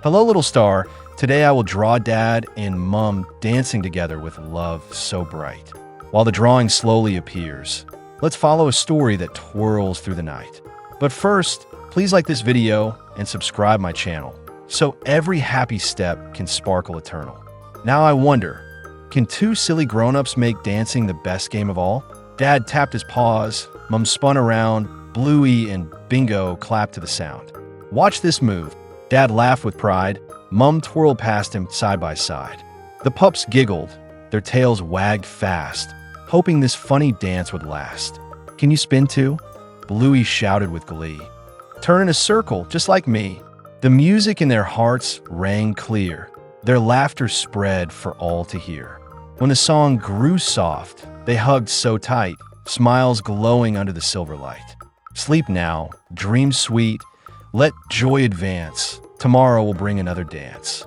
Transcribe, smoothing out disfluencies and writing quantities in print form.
Hello, little star. Today I will draw Dad and Mum dancing together with love so bright. While the drawing slowly appears, let's follow a story that twirls through the night. But first, please like this video and subscribe my channel so every happy step can sparkle eternal. Now I wonder, can two silly grown-ups make dancing the best game of all? Dad tapped his paws, Mum spun around, Bluey and Bingo clapped to the sound. Watch this move. Dad laughed with pride, Mum twirled past him side by side. The pups giggled, their tails wagged fast, hoping this funny dance would last. Can you spin too? Bluey shouted with glee. Turn in a circle, just like me. The music in their hearts rang clear. Their laughter spread for all to hear. When the song grew soft, they hugged so tight, smiles glowing under the silver light. Sleep now, dream sweet, let joy advance. Tomorrow will bring another dance.